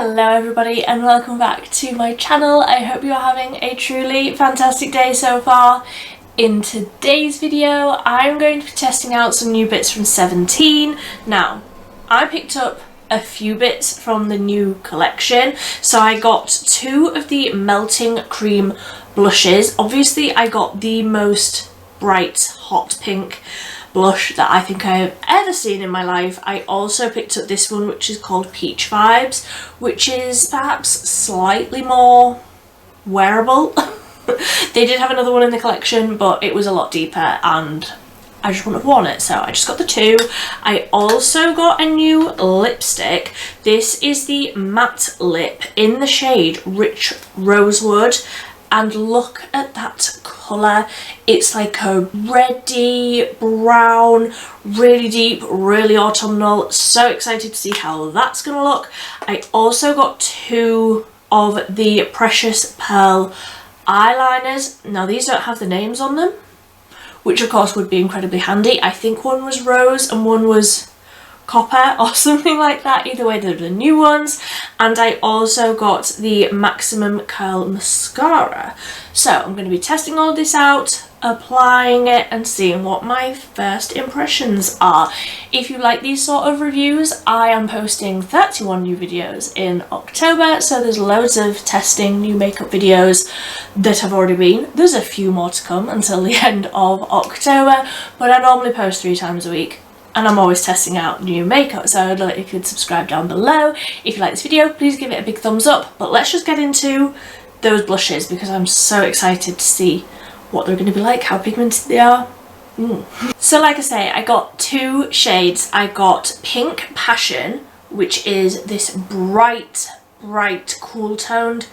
Hello everybody and welcome back to my channel. I hope you're having a truly fantastic day so far. In today's video I'm going to be testing out some new bits from 17. Now I picked up a few bits from the new collection. So I got two of the melting cream blushes. Obviously I got the most bright hot pink blush that I think I have ever seen in my life. I also picked up this one which is called Peach Vibes, which is perhaps slightly more wearable. They did have another one in the collection but it was a lot deeper and I just wouldn't have worn it, so I just got the two. I also got a new lipstick. This is the matte lip in the shade Rich Rosewood. And look at that colour. It's like a reddy brown, really deep, really autumnal. So excited to see how that's going to look. I also got two of the Precious Pearl eyeliners. Now these don't have the names on them, which of course would be incredibly handy. I think one was rose and one was copper or something like that. Either way, they're the new ones. And I also got the Maximum Curl Mascara. So I'm going to be testing all of this out, applying it and seeing what my first impressions are. If you like these sort of reviews, I am posting 31 new videos in October, so there's loads of testing new makeup videos that have already been. There's a few more to come until the end of October, but I normally post 3 times a week. And I'm always testing out new makeup, so I'd like if you could subscribe down below. If you like this video, please give it a big thumbs up. But let's just get into those blushes because I'm so excited to see what they're going to be like, how pigmented they are. So like I say, I got two shades. I got Pink Passion, which is this bright, cool toned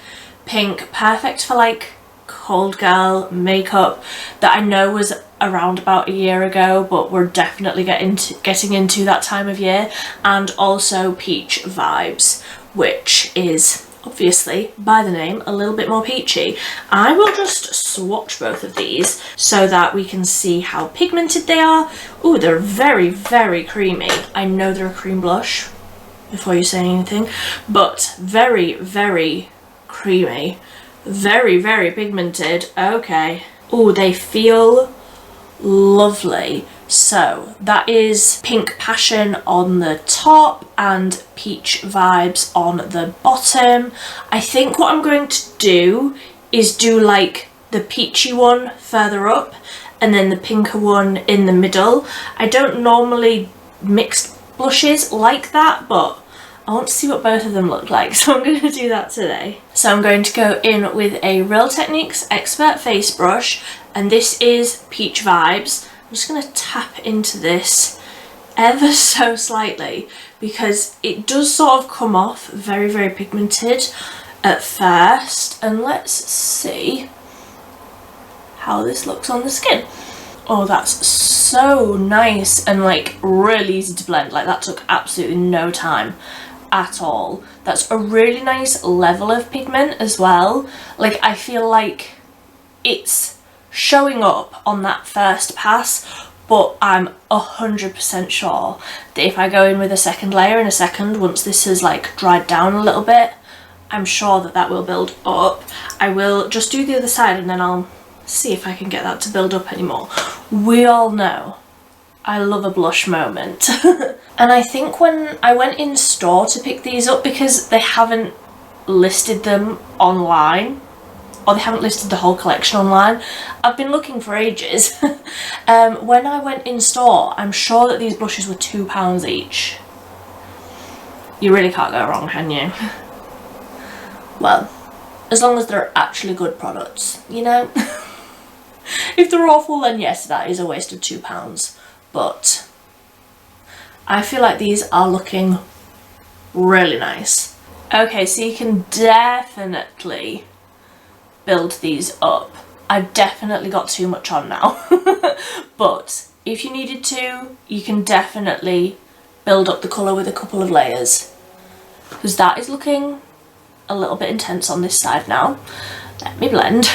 pink, perfect for like cold girl makeup that I know was around about a year ago, but we're definitely getting into that time of year. And also Peach Vibes, which is obviously by the name a little bit more peachy. I will just swatch both of these so that we can see how pigmented they are. Oh, they're very creamy. I know they're a cream blush before you say anything, but very creamy, very pigmented. Okay. Oh, they feel lovely. So that is Pink Passion on the top and Peach Vibes on the bottom. I think what I'm going to do is do like the peachy one further up and then the pinker one in the middle. I don't normally mix blushes like that, but I want to see what both of them look like, so I'm going to do that today. So I'm going to go in with a Real Techniques Expert Face Brush, and this is Peach Vibes. I'm just going to tap into this ever so slightly because it does sort of come off very pigmented at first. And let's see how this looks on the skin. Oh, that's so nice and like really easy to blend. Like that took absolutely no time at all. That's a really nice level of pigment as well. Like I feel like it's showing up on that first pass, but I'm 100% sure that if I go in with a second layer in a second, once this has like dried down a little bit, I'm sure that that will build up. I will just do the other side and then I'll see if I can get that to build up anymore. We all know I love a blush moment. And I think when I went in store to pick these up, because they haven't listed them online, or they haven't listed the whole collection online, I've been looking for ages. When I went in store, I'm sure that these blushes were £2 each. You really can't go wrong, can you? Well, as long as they're actually good products, you know? If they're awful, then yes, that is a waste of £2. But I feel like these are looking really nice. Okay, so you can definitely build these up. I've definitely got too much on now. But if you needed to, you can definitely build up the colour with a couple of layers. Because that is looking a little bit intense on this side now. Let me blend.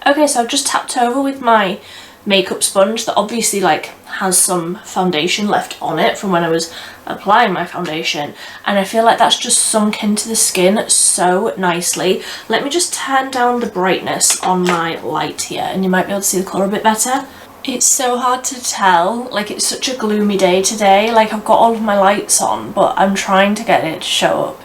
Okay, so I've just tapped over with my makeup sponge that obviously like has some foundation left on it from when I was applying my foundation, and I feel like that's just sunk into the skin so nicely. Let me just turn down the brightness on my light here and you might be able to see the colour a bit better. It's so hard to tell, like it's such a gloomy day today, like I've got all of my lights on but I'm trying to get it to show up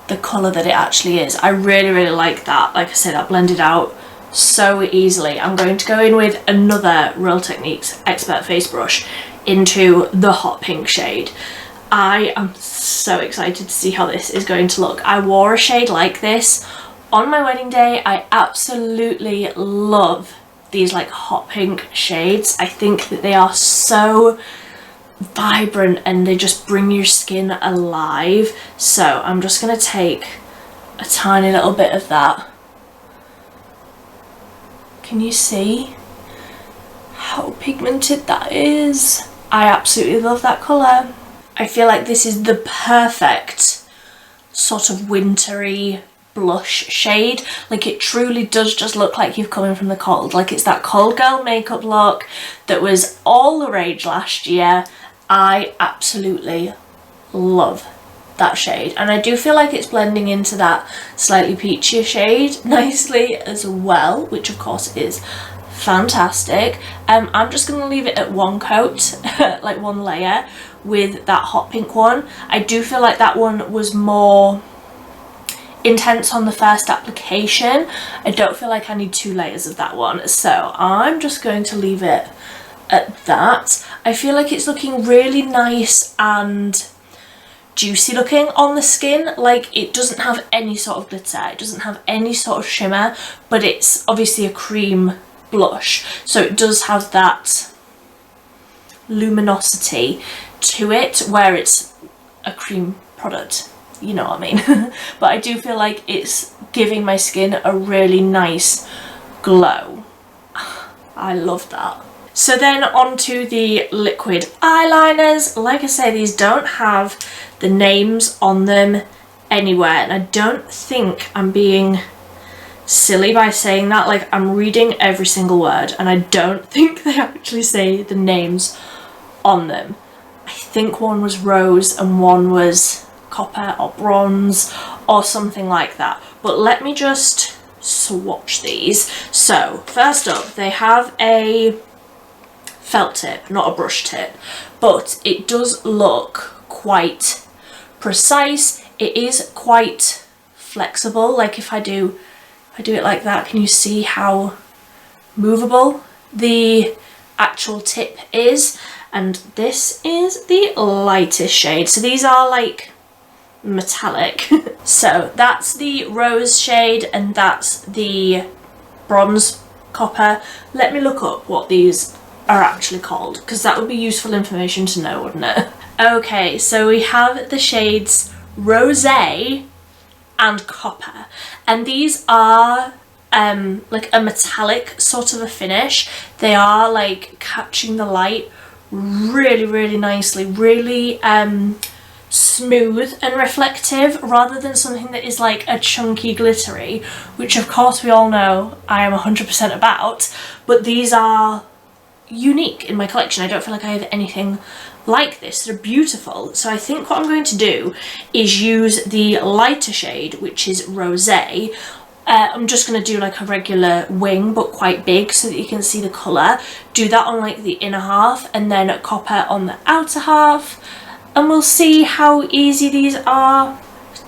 the colour that it actually is. I really like that. Like I said, that blended out so easily. I'm going to go in with another Real Techniques Expert Face Brush into the hot pink shade. I am so excited to see how this is going to look. I wore a shade like this on my wedding day. I absolutely love these like hot pink shades. I think that they are so vibrant and they just bring your skin alive. So I'm just going to take a tiny little bit of that. Can you see how pigmented that is? I absolutely love that colour. I feel like this is the perfect sort of wintry blush shade. Like it truly does just look like you've come in from the cold. Like it's that cold girl makeup look that was all the rage last year. I absolutely love that shade, and I do feel like it's blending into that slightly peachier shade nicely as well, which of course is fantastic. I'm just going to leave it at one coat, like one layer with that hot pink one. I do feel like that one was more intense on the first application. I don't feel like I need 2 layers of that one, so I'm just going to leave it at that. I feel like it's looking really nice and juicy looking on the skin. Like it doesn't have any sort of glitter, it doesn't have any sort of shimmer, but it's obviously a cream blush, so it does have that luminosity to it where it's a cream product, you know what I mean. But I do feel like it's giving my skin a really nice glow. I love that. So then onto the liquid eyeliners. Like I say, these don't have the names on them anywhere, and I don't think I'm being silly by saying that. Like I'm reading every single word and I don't think they actually say the names on them. I think one was rose and one was copper or bronze or something like that, but let me just swatch these. So first up, they have a felt tip, not a brush tip, but it does look quite precise. It is quite flexible. Like if I do it like that, can you see how movable the actual tip is? And this is the lightest shade, so these are like metallic. So that's the rose shade and that's the bronze copper. Let me look up what these are actually called, because that would be useful information to know, wouldn't it? Okay, so we have the shades Rosé and Copper, and these are like a metallic sort of a finish. They are like catching the light really nicely, really smooth and reflective, rather than something that is like a chunky glittery, which of course we all know I am 100% about, but these are unique in my collection. I don't feel like I have anything like this. They're beautiful. So I think what I'm going to do is use the lighter shade, which is Rosé. I'm just going to do like a regular wing but quite big so that you can see the colour. Do that on like the inner half and then Copper on the outer half, and we'll see how easy these are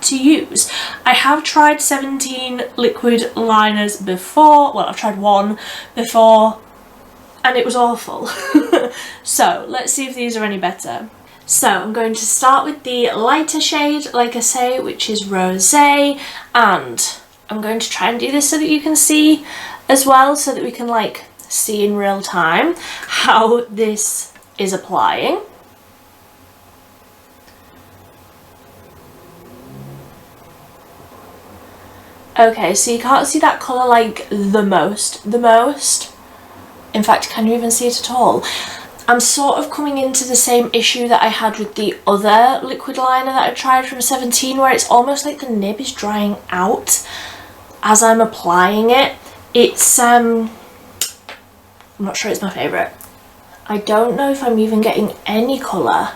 to use. I have tried 17 liquid liners before. Well, I've tried one before and it was awful. So let's see if these are any better. So I'm going to start with the lighter shade, like I say, which is Rosé, and I'm going to try and do this so that you can see as well, so that we can like see in real time how this is applying. Okay, so you can't see that colour like the most. In fact, can you even see it at all? I'm sort of coming into the same issue that I had with the other liquid liner that I tried from 17, where it's almost like the nib is drying out as I'm applying it. It's I'm not sure it's my favourite. I don't know if I'm even getting any colour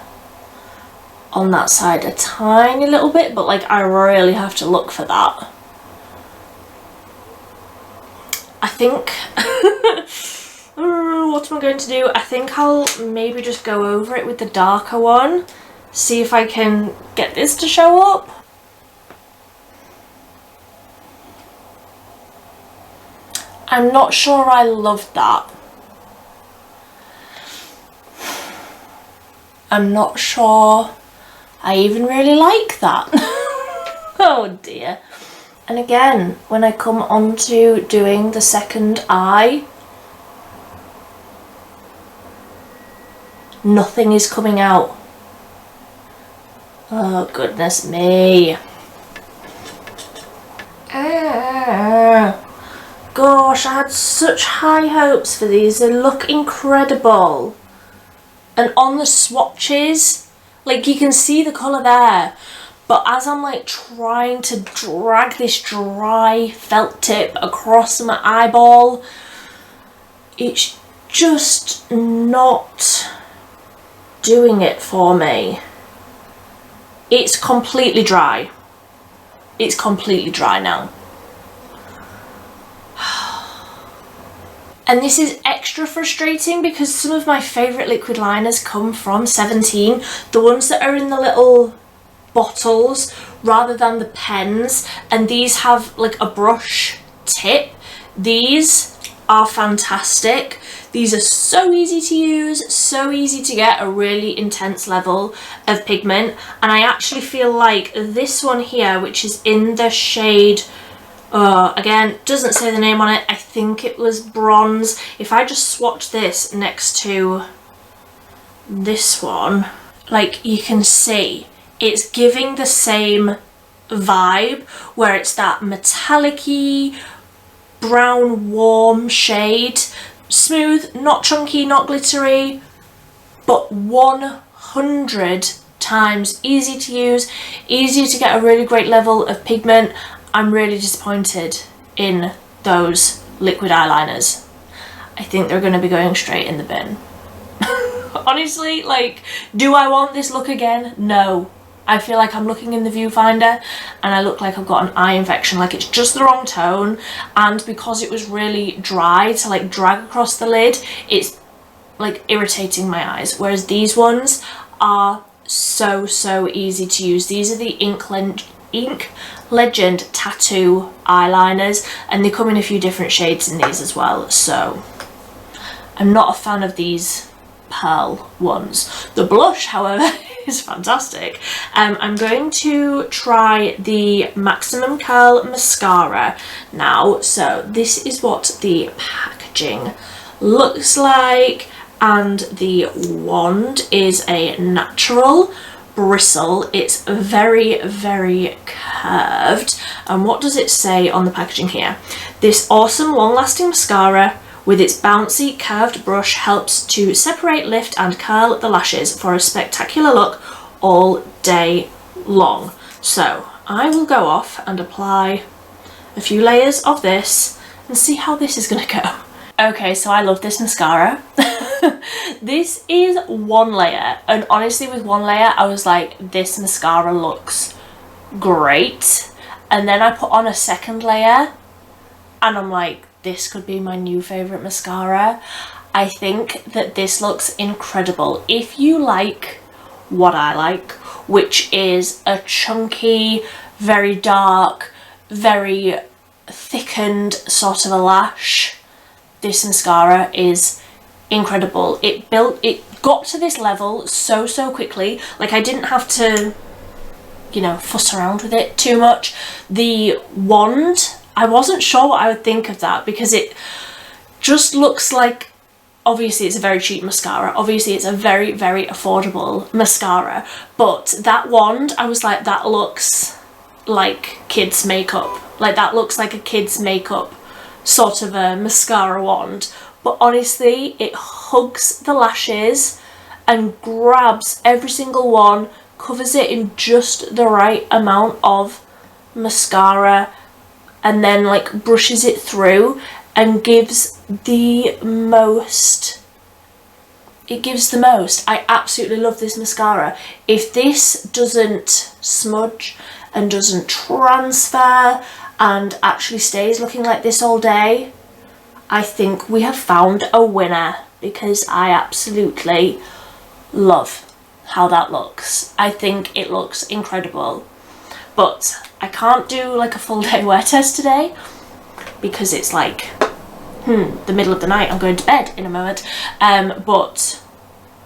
on that side, a tiny little bit, but like I really have to look for that. I think, what am I going to do? I think I'll maybe just go over it with the darker one, see if I can get this to show up. I'm not sure I love that. I'm not sure I even really like that. Oh dear. And again, when I come on to doing the second eye, nothing is coming out. Oh goodness me. Gosh, I had such high hopes for these. They look incredible. And on the swatches, like you can see the colour there, but as I'm like trying to drag this dry felt tip across my eyeball, it's just not doing it for me. It's completely dry. It's completely dry now. And this is extra frustrating because some of my favourite liquid liners come from 17, the ones that are in the little bottles rather than the pens, and these have like a brush tip. These are fantastic. These are so easy to use, so easy to get a really intense level of pigment, and I actually feel like this one here, which is in the shade, again, doesn't say the name on it, I think it was bronze. If I just swatch this next to this one, like you can see, it's giving the same vibe where it's that metallic-y, brown, warm shade. Smooth, not chunky, not glittery, but 100 times easy to use, easy to get a really great level of pigment. I'm really disappointed in those liquid eyeliners. I think they're going to be going straight in the bin. Honestly, like, do I want this look again? No. I feel like I'm looking in the viewfinder and I look like I've got an eye infection, like it's just the wrong tone, and because it was really dry to like drag across the lid, it's like irritating my eyes, whereas these ones are so easy to use. These are the Ink Legend Tattoo eyeliners, and they come in a few different shades in these as well, so I'm not a fan of these pearl ones. The blush, however, is fantastic. I'm going to try the Maximum Curl mascara now. So this is what the packaging looks like, and the wand is a natural bristle. It's very curved. And what does it say on the packaging here? This awesome long-lasting mascara with its bouncy curved brush helps to separate, lift and curl the lashes for a spectacular look all day long. So I will go off and apply a few layers of this and see how this is going to go. Okay, so I love this mascara. This is one layer, and honestly with one layer I was like, this mascara looks great, and then I put on a second layer and I'm like, this could be my new favourite mascara. I think that this looks incredible. If you like what I like, which is a chunky, very dark, very thickened sort of a lash, this mascara is incredible. It got to this level so quickly. Like, I didn't have to, you know, fuss around with it too much. The wand, I wasn't sure what I would think of that, because it just looks like, obviously it's a very cheap mascara, obviously it's a very affordable mascara, but that wand, I was like, that looks like kids makeup, like that looks like a kids makeup sort of a mascara wand. But honestly, it hugs the lashes and grabs every single one, covers it in just the right amount of mascara, and then like brushes it through and gives the most, it gives the most. I absolutely love this mascara. If this doesn't smudge and doesn't transfer and actually stays looking like this all day, I think we have found a winner, because I absolutely love how that looks. I think it looks incredible, but I can't do like a full day wear test today because it's like the middle of the night. I'm going to bed in a moment, but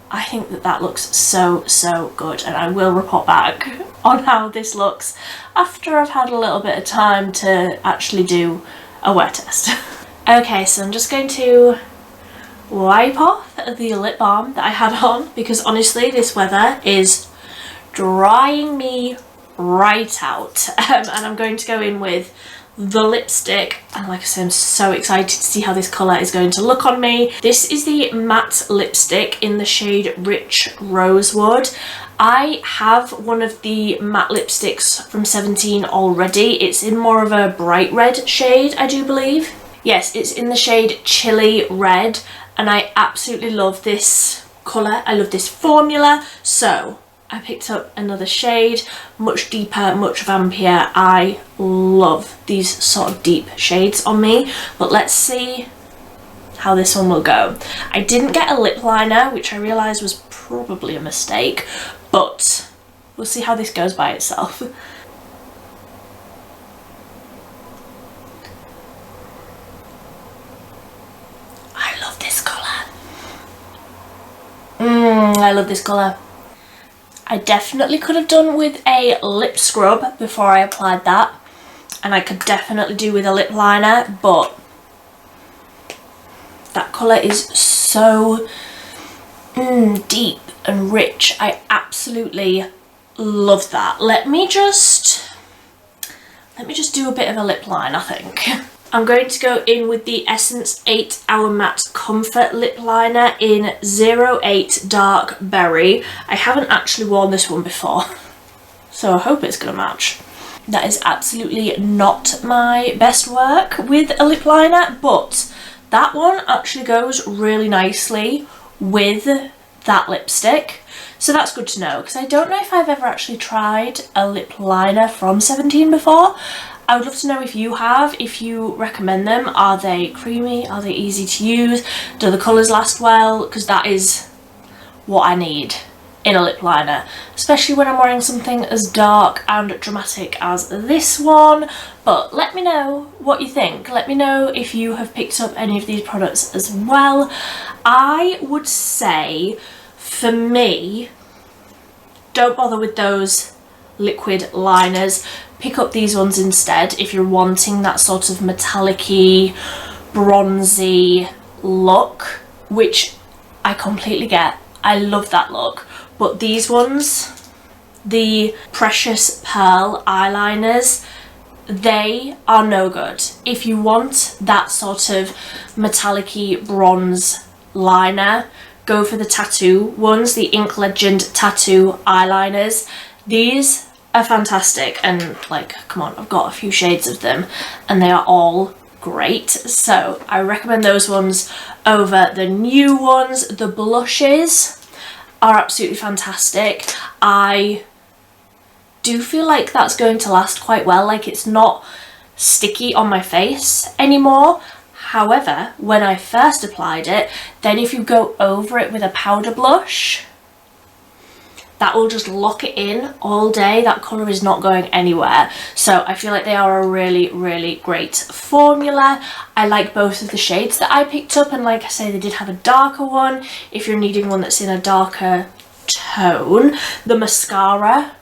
I think that that looks so good, and I will report back on how this looks after I've had a little bit of time to actually do a wear test. Okay, so I'm just going to wipe off the lip balm that I had on, because honestly this weather is drying me right out. And I'm going to go in with the lipstick, and like I said, I'm so excited to see how this colour is going to look on me. This is the matte lipstick in the shade Rich Rosewood. I have one of the matte lipsticks from 17 already. It's in more of a bright red shade, I do believe. Yes, it's in the shade Chili Red, and I absolutely love this colour. I love this formula, so I picked up another shade, much deeper, much vampier. I love these sort of deep shades on me, but let's see how this one will go. I didn't get a lip liner, which I realised was probably a mistake, but we'll see how this goes by itself. I love this colour. I definitely could have done with a lip scrub before I applied that, and I could definitely do with a lip liner, but that colour is so deep and rich. I absolutely love that. Let me just do a bit of a lip line, I think. I'm going to go in with the Essence 8 Hour Matte Comfort Lip Liner in 08 Dark Berry. I haven't actually worn this one before, so I hope it's going to match. That is absolutely not my best work with a lip liner, but that one actually goes really nicely with that lipstick. So that's good to know, because I don't know if I've ever actually tried a lip liner from 17 before. I would love to know if you have, if you recommend them. Are they creamy? Are they easy to use? Do the colours last well? Because that is what I need in a lip liner, especially when I'm wearing something as dark and dramatic as this one. But let me know what you think. Let me know if you have picked up any of these products as well. I would say, for me, don't bother with those liquid liners. Pick up these ones instead if you're wanting that sort of metallic-y, bronzy look, which I completely get. I love that look. But these ones, the Precious Pearl eyeliners, they are no good. If you want that sort of metallic-y bronze liner, go for the tattoo ones, the Ink Legend tattoo eyeliners. These are fantastic, and like, come on, I've got a few shades of them and they are all great, so I recommend those ones over the new ones. The blushes are absolutely fantastic. I do feel like that's going to last quite well, like it's not sticky on my face anymore. However, when I first applied it, then if you go over it with a powder blush, that will just lock it in all day. That colour is not going anywhere. So I feel like they are a really great formula. I like both of the shades that I picked up, and like I say, they did have a darker one if you're needing one that's in a darker tone. The mascara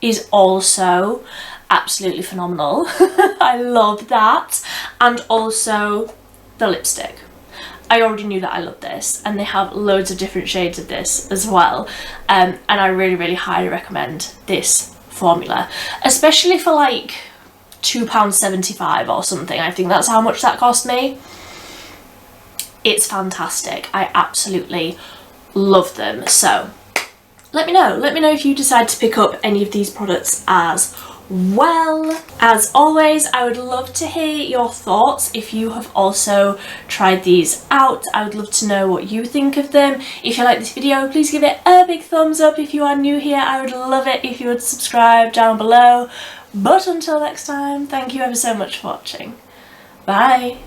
is also absolutely phenomenal. I love that. And also the lipstick. I already knew that I loved this, and they have loads of different shades of this as well, and I really highly recommend this formula, especially for like £2.75 or something. I think that's how much that cost me. It's fantastic. I absolutely love them. So let me know if you decide to pick up any of these products as well. As always, I would love to hear your thoughts if you have also tried these out. I would love to know what you think of them. If you like this video, please give it a big thumbs up. If you are new here, I would love it if you would subscribe down below. But until next time, thank you ever so much for watching. Bye!